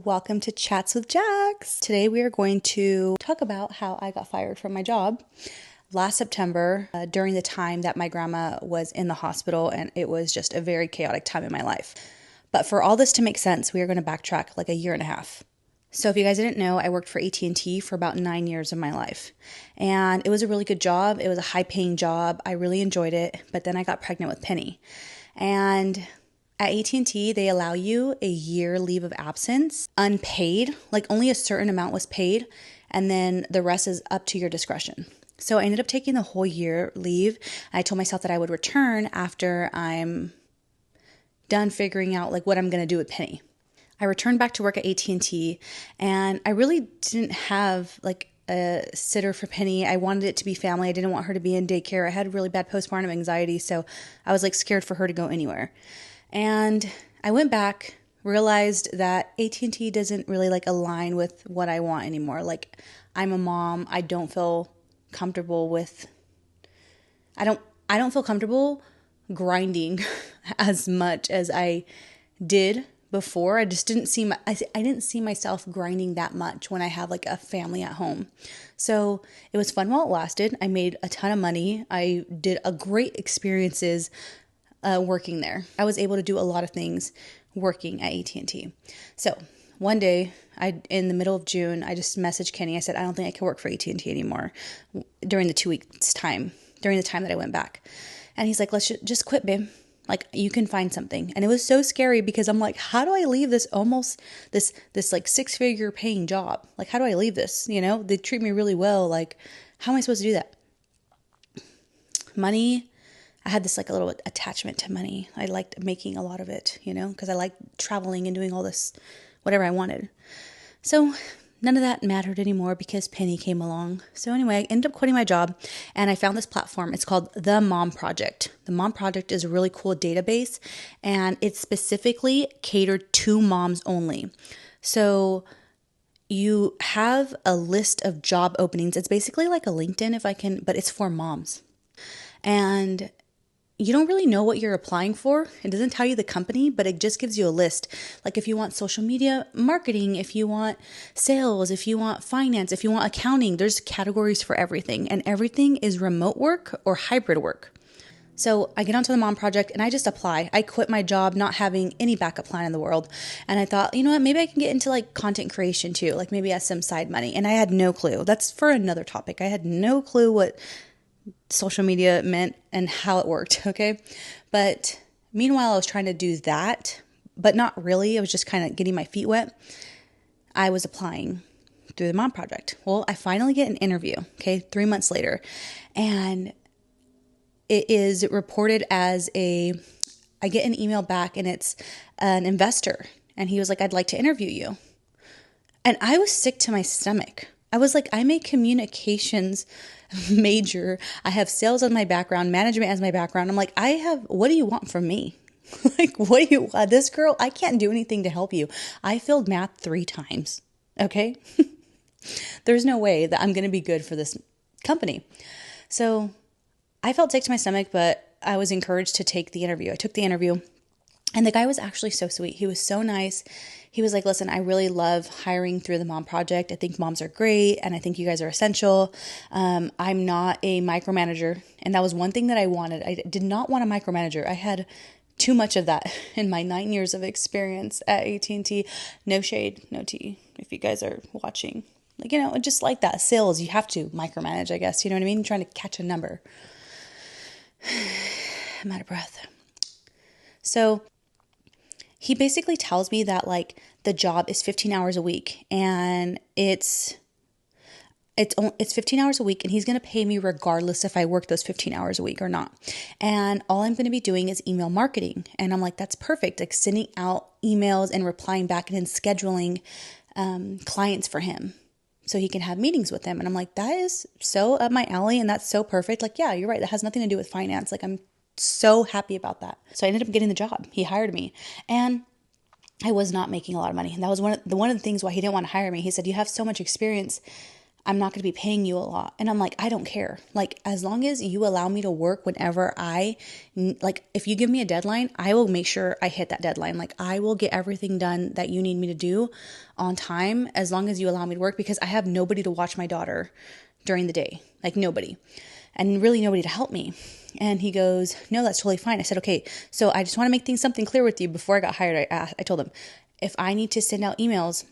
Welcome to Chats with Jax. Today we are going to talk about how I got fired from my job last September during the time that my grandma was in the hospital, and it was just a very chaotic time in my life. But for all this to make sense, we are going to backtrack like a year and a half. So if you guys didn't know, I worked for AT&T for about 9 years of my life. And it was a really good job. It was a high-paying job. I really enjoyed it. But then I got pregnant with Penny. And at AT&T, they allow you a year leave of absence, unpaid, like only a certain amount was paid, and then the rest is up to your discretion. So I ended up taking the whole year leave. I told myself that I would return after I'm done figuring out like what I'm going to do with Penny. I returned back to work at AT&T, and I really didn't have like a sitter for Penny. I wanted it to be family. I didn't want her to be in daycare. I had really bad postpartum anxiety, so I was like scared for her to go anywhere. And I went back, realized that AT&T doesn't really like align with what I want anymore. Like, I'm a mom. I don't feel comfortable with, I don't feel comfortable grinding as much as I did before. I just didn't see I didn't see myself grinding that much when I have like a family at home. So it was fun while it lasted. I made a ton of money. I did a great experiences working there. I was able to do a lot of things working at AT&T. So one day, in the middle of June, I just messaged Kenny. I said, I don't think I can work for AT&T anymore during the 2 weeks time, during the time that I went back. And he's like, let's just quit, babe. Like, you can find something. And it was so scary because I'm like, how do I leave this this like 6-figure paying job? Like, how do I leave this? You know, they treat me really well. Like, how am I supposed to do that? Money. I had this like a little attachment to money. I liked making a lot of it, you know, because I liked traveling and doing all this, whatever I wanted. So none of that mattered anymore because Penny came along. So anyway, I ended up quitting my job, and I found this platform. It's called The Mom Project. The Mom Project is a really cool database, and it's specifically catered to moms only. So you have a list of job openings. It's basically like a LinkedIn, but it's for moms. And you don't really know what you're applying for. It doesn't tell you the company, but it just gives you a list. Like if you want social media marketing, if you want sales, if you want finance, if you want accounting, there's categories for everything. And everything is remote work or hybrid work. So I get onto the Mom Project and I just apply. I quit my job not having any backup plan in the world. And I thought, you know what, maybe I can get into like content creation too, like maybe as some side money. And I had no clue. That's for another topic. I had no clue what social media meant and how it worked, okay? But meanwhile, I was trying to do that, but not really. I was just kind of getting my feet wet. I was applying through the Mom Project. Well, I finally get an interview, okay, 3 months later. And it is reported as I get an email back, and it's an investor. And he was like, I'd like to interview you. And I was sick to my stomach. I was like, I'm a communications major. I have sales as my background, management as my background. I'm like, what do you want from me? Like, this girl, I can't do anything to help you. I failed math 3 times. Okay. There's no way that I'm going to be good for this company. So I felt sick to my stomach, but I was encouraged to take the interview. I took the interview. And the guy was actually so sweet. He was so nice. He was like, listen, I really love hiring through the Mom Project. I think moms are great, and I think you guys are essential. I'm not a micromanager, and that was one thing that I wanted. I did not want a micromanager. I had too much of that in my 9 years of experience at AT&T. No shade, no tea, if you guys are watching. Like, you know, just like that. Sales, you have to micromanage, I guess. You know what I mean? You're trying to catch a number. I'm out of breath. So he basically tells me that like the job is 15 hours a week, and it's 15 hours a week, and he's going to pay me regardless if I work those 15 hours a week or not. And all I'm going to be doing is email marketing. And I'm like, that's perfect. Like sending out emails and replying back and then scheduling clients for him so he can have meetings with them. And I'm like, that is so up my alley, and that's so perfect. Like, yeah, you're right. That has nothing to do with finance. Like, I'm so happy about that. So I ended up getting the job. He hired me, and I was not making a lot of money. And that was one of the things why he didn't want to hire me. He said, you have so much experience. I'm not going to be paying you a lot. And I'm like, I don't care. Like, as long as you allow me to work whenever if you give me a deadline, I will make sure I hit that deadline. Like, I will get everything done that you need me to do on time as long as you allow me to work, because I have nobody to watch my daughter during the day. Like, nobody. And really nobody to help me. And he goes, no, that's totally fine. I said, okay, so I just want to make something clear with you. Before I got hired, I told him, if I need to send out emails,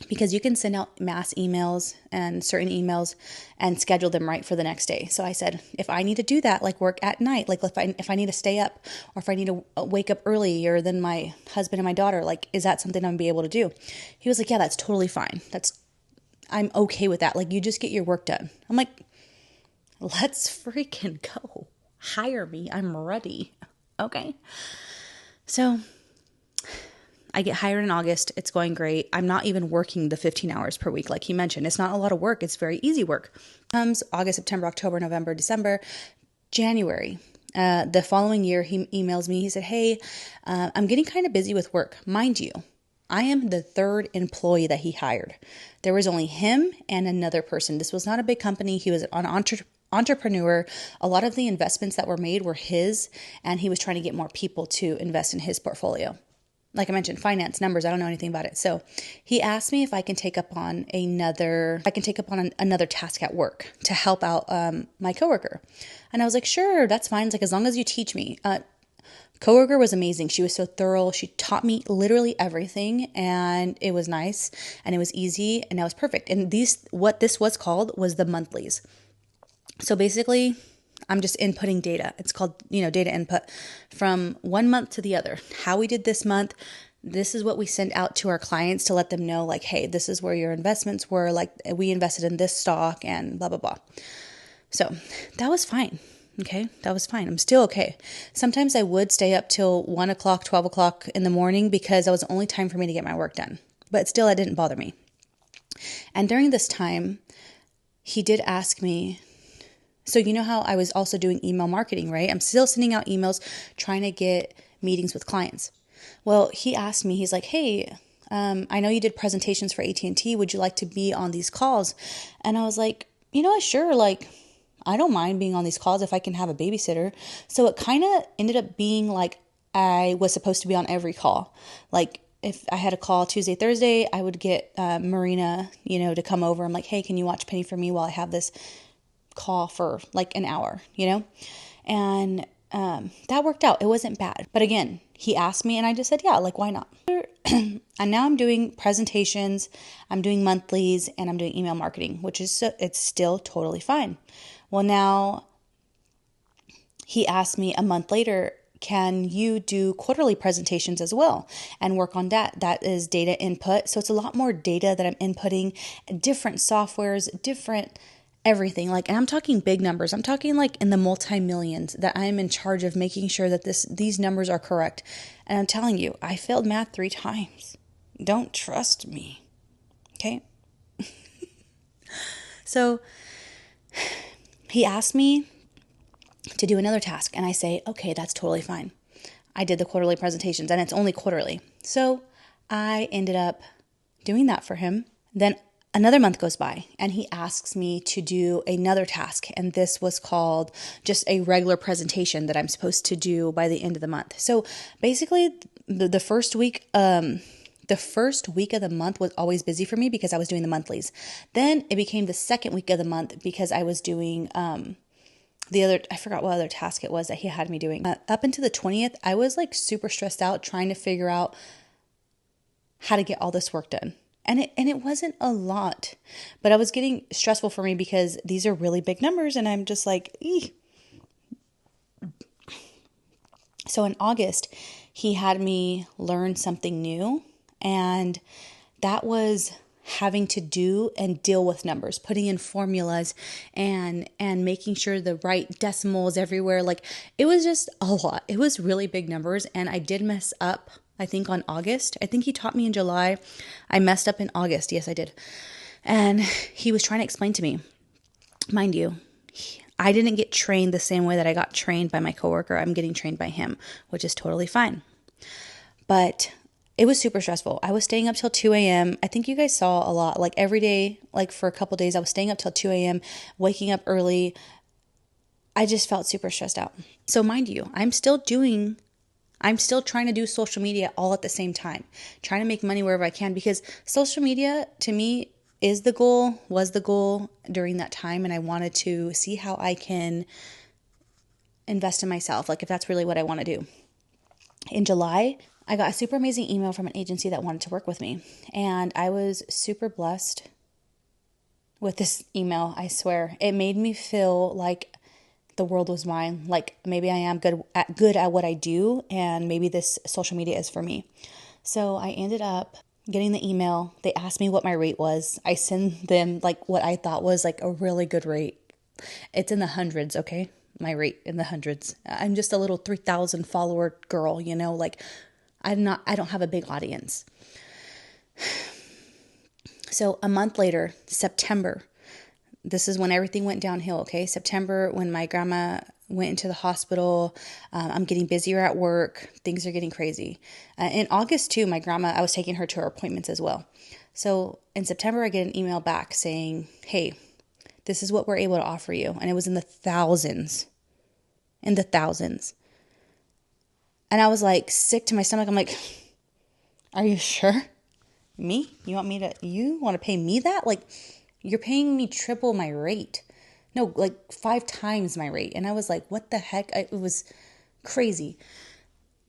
because you can send out mass emails and certain emails and schedule them right for the next day. So I said, if I need to do that, like work at night, like if I need to stay up, or if I need to wake up earlier than my husband and my daughter, like, is that something I'm gonna be able to do? He was like, yeah, that's totally fine. I'm okay with that. Like, you just get your work done. I'm like, let's freaking go. Hire me. I'm ready. Okay. So I get hired in August. It's going great. I'm not even working the 15 hours per week like he mentioned. It's not a lot of work. It's very easy work. Comes August, September, October, November, December, January. The following year, he emails me. He said, hey, I'm getting kind of busy with work. Mind you, I am the third employee that he hired. There was only him and another person. This was not a big company. He was an entrepreneur. A lot of the investments that were made were his, and he was trying to get more people to invest in his portfolio. Like I mentioned, finance, numbers, I don't know anything about it. So he asked me if I can take up on another task at work to help out my coworker. And I was like, sure, that's fine. It's like, as long as you teach me. Coworker was amazing. She was so thorough. She taught me literally everything, and it was nice, and it was easy, and that was perfect. And what this was called was the monthlies. So basically, I'm just inputting data. It's called, data input from one month to the other. How we did this month. This is what we send out to our clients to let them know, like, hey, this is where your investments were. Like, we invested in this stock and blah, blah, blah. So that was fine. Okay. That was fine. I'm still okay. Sometimes I would stay up till 1 o'clock, 12 o'clock in the morning because that was the only time for me to get my work done. But still, that didn't bother me. And during this time, he did ask me, so you know how I was also doing email marketing, right? I'm still sending out emails, trying to get meetings with clients. Well, he asked me, he's like, hey, I know you did presentations for AT&T. Would you like to be on these calls? And I was like, sure. Like, I don't mind being on these calls if I can have a babysitter. So it kind of ended up being like I was supposed to be on every call. Like, if I had a call Tuesday, Thursday, I would get Marina, to come over. I'm like, hey, can you watch Penny for me while I have this call for like an hour, and that worked out. It wasn't bad. But again, he asked me and I just said, yeah, like, why not? And now I'm doing presentations, I'm doing monthlies, and I'm doing email marketing, which is, it's still totally fine. Well, now he asked me a month later, can you do quarterly presentations as well and work on that? That is data input. So it's a lot more data that I'm inputting, different softwares, different everything. Like, and I'm talking big numbers. I'm talking like in the multi-millions that I'm in charge of making sure that these numbers are correct. And I'm telling you, I failed math 3 times. Don't trust me. Okay. So he asked me to do another task, and I say, okay, that's totally fine. I did the quarterly presentations, and it's only quarterly. So I ended up doing that for him. Then another month goes by, and he asks me to do another task, and this was called just a regular presentation that I'm supposed to do by the end of the month. So basically, the first week of the month was always busy for me because I was doing the monthlies. Then it became the second week of the month because I was doing I forgot what other task it was that he had me doing. Up until the 20th, I was like super stressed out trying to figure out how to get all this work done. And it wasn't a lot, but it was getting stressful for me because these are really big numbers, and I'm just like, eeh. So in August, he had me learn something new, and that was having to do and deal with numbers, putting in formulas and making sure the right decimals everywhere. Like, it was just a lot. It was really big numbers, and I did mess up, I think, on August. I think he taught me in July. I messed up in August. Yes, I did. And he was trying to explain to me, mind you, I didn't get trained the same way that I got trained by my coworker. I'm getting trained by him, which is totally fine. But it was super stressful. I was staying up till 2 a.m. I think you guys saw a lot. Like every day, like for a couple days, I was staying up till 2 a.m., waking up early. I just felt super stressed out. So mind you, I'm still trying to do social media all at the same time, trying to make money wherever I can, because social media to me was the goal during that time. And I wanted to see how I can invest in myself, like if that's really what I want to do. In July, I got a super amazing email from an agency that wanted to work with me. And I was super blessed with this email. I swear it made me feel like the world was mine. Like maybe I am good at what I do, and maybe this social media is for me. So I ended up getting the email. They asked me what my rate was. I sent them like what I thought was like a really good rate. It's in the hundreds, okay? My rate in the hundreds. I'm just a little 3,000 follower girl, like I don't have a big audience. So a month later, September, this is when everything went downhill, okay? September, when my grandma went into the hospital, I'm getting busier at work. Things are getting crazy. In August, too, my grandma, I was taking her to her appointments as well. So in September, I get an email back saying, hey, this is what we're able to offer you. And it was in the thousands. And I was like sick to my stomach. I'm like, are you sure? Me? You want to pay me that? Like, you're paying me triple my rate. No, like 5 times my rate. And I was like, what the heck? It was crazy.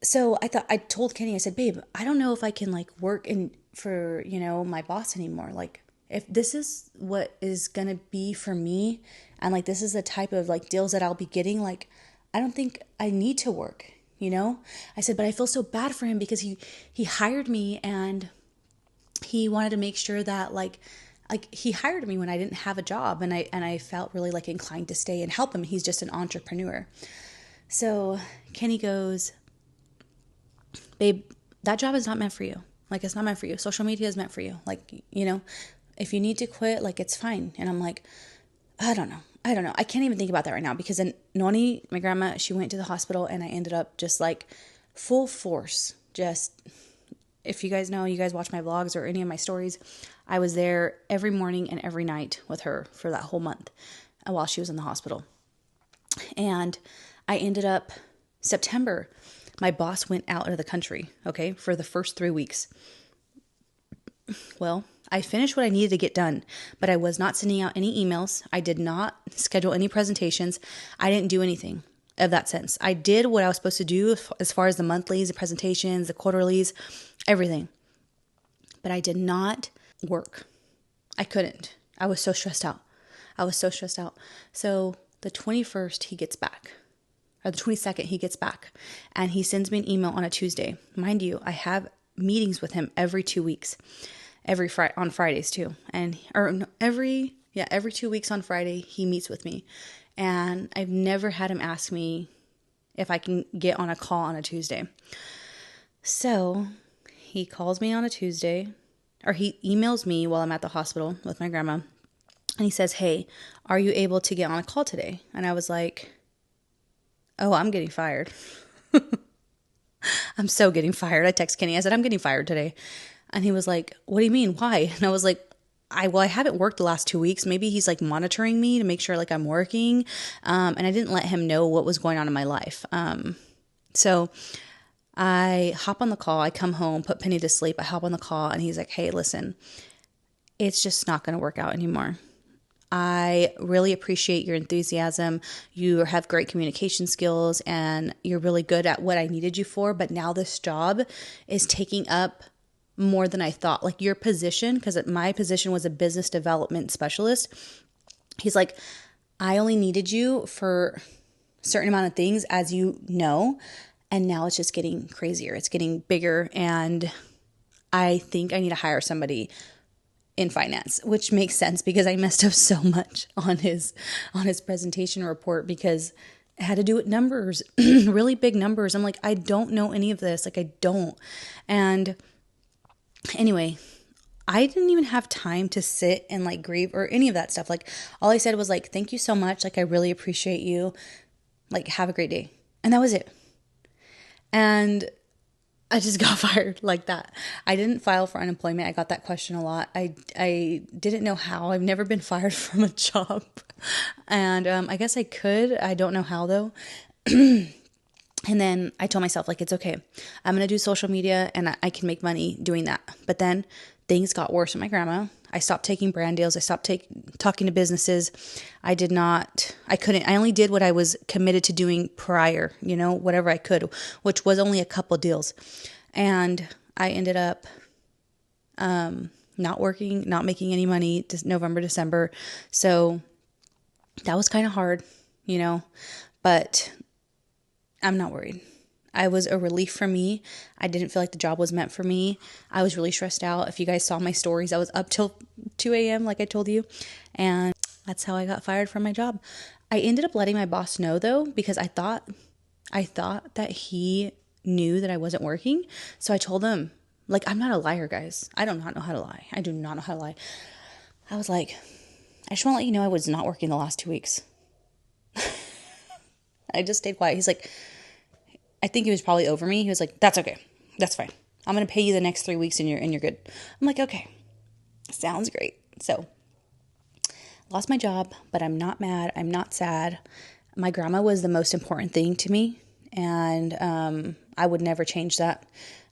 So I told Kenny, I said, babe, I don't know if I can like work for my boss anymore. Like if this is what is going to be for me, and like, this is the type of like deals that I'll be getting, like, I don't think I need to work, I said, but I feel so bad for him because he hired me, and he wanted to make sure that like he hired me when I didn't have a job, and I felt really like inclined to stay and help him. He's just an entrepreneur. So Kenny goes, babe, that job is not meant for you. Like, it's not meant for you. Social media is meant for you. Like, if you need to quit, like, it's fine. And I'm like, I don't know. I can't even think about that right now, because then Noni, my grandma, she went to the hospital, and I ended up just like full force. Just, if you guys know, you guys watch my vlogs or any of my stories, I was there every morning and every night with her for that whole month while she was in the hospital. And I ended up, September, my boss went out of the country, okay, for the first 3 weeks. Well, I finished what I needed to get done, but I was not sending out any emails. I did not schedule any presentations. I didn't do anything of that sense. I did what I was supposed to do as far as the monthlies, the presentations, the quarterlies, everything. But I did not work. I couldn't. I was so stressed out. So the 21st, he gets back. Or the 22nd, he gets back. And he sends me an email on a Tuesday. Mind you, I have meetings with him every 2 weeks. On Fridays too. Every 2 weeks on Friday, he meets with me. And I've never had him ask me if I can get on a call on a Tuesday. So he calls me on a Tuesday, or he emails me while I'm at the hospital with my grandma. And he says, hey, are you able to get on a call today? And I was like, oh, I'm getting fired. I'm so getting fired. I text Kenny. I said, I'm getting fired today. And he was like, what do you mean? Why? And I was like, I haven't worked the last 2 weeks. Maybe he's like monitoring me to make sure like I'm working. And I didn't let him know what was going on in my life. So I hop on the call. I come home, put Penny to sleep. I hop on the call, and he's like, hey, listen, it's just not going to work out anymore. I really appreciate your enthusiasm. You have great communication skills, and you're really good at what I needed you for. But now this job is taking up more than I thought. Like your position, because my position was a business development specialist. He's like, I only needed you for a certain amount of things, as you know. And now it's just getting crazier. It's getting bigger. And I think I need to hire somebody in finance, which makes sense because I messed up so much on his presentation report, because it had to do with numbers, really big numbers. I'm like, I don't know any of this. Like, I don't. And anyway, I didn't even have time to sit and like grieve or any of that stuff. Like, all I said was like, thank you so much. Like, I really appreciate you. Like, have a great day. And that was it. And I just got fired like that. I didn't file for unemployment. I got that question a lot. I didn't know how. I've never been fired from a job. And I guess I could. I don't know how though. And then I told myself, like, it's okay. I'm going to do social media and I can make money doing that. But then things got worse with my grandma. I stopped taking brand deals. I stopped talking to businesses. I only did what I was committed to doing prior, whatever I could, which was only a couple deals. And I ended up not working, not making any money November, December. So that was kind of hard, but I'm not worried. I was a relief for me. I didn't feel like the job was meant for me. I was really stressed out. If you guys saw my stories, I was up till 2 a.m. like I told you. And that's how I got fired from my job. I ended up letting my boss know though, because I thought that he knew that I wasn't working. So I told him, like, I'm not a liar, guys. I do not know how to lie. I do not know how to lie. I was like, I just want to let you know I was not working the last 2 weeks. I just stayed quiet. He's like, I think he was probably over me. He was like, that's okay. That's fine. I'm going to pay you the next 3 weeks and you're good. I'm like, okay, sounds great. So lost my job, but I'm not mad. I'm not sad. My grandma was the most important thing to me. And I would never change that.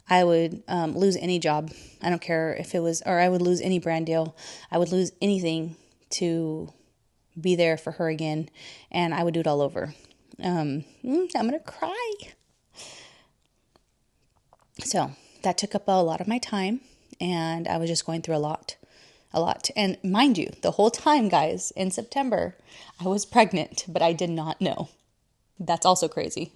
I would lose any job. I don't care if it was, or I would lose any brand deal. I would lose anything to be there for her again. And I would do it all over. I'm going to cry. So that took up a lot of my time and I was just going through a lot. And mind you, the whole time, guys, in September, I was pregnant, but I did not know. That's also crazy.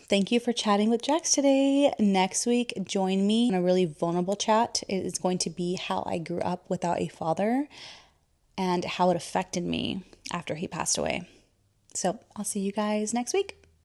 Thank you for chatting with Jax today. Next week, join me in a really vulnerable chat. It is going to be how I grew up without a father and how it affected me after he passed away. So I'll see you guys next week.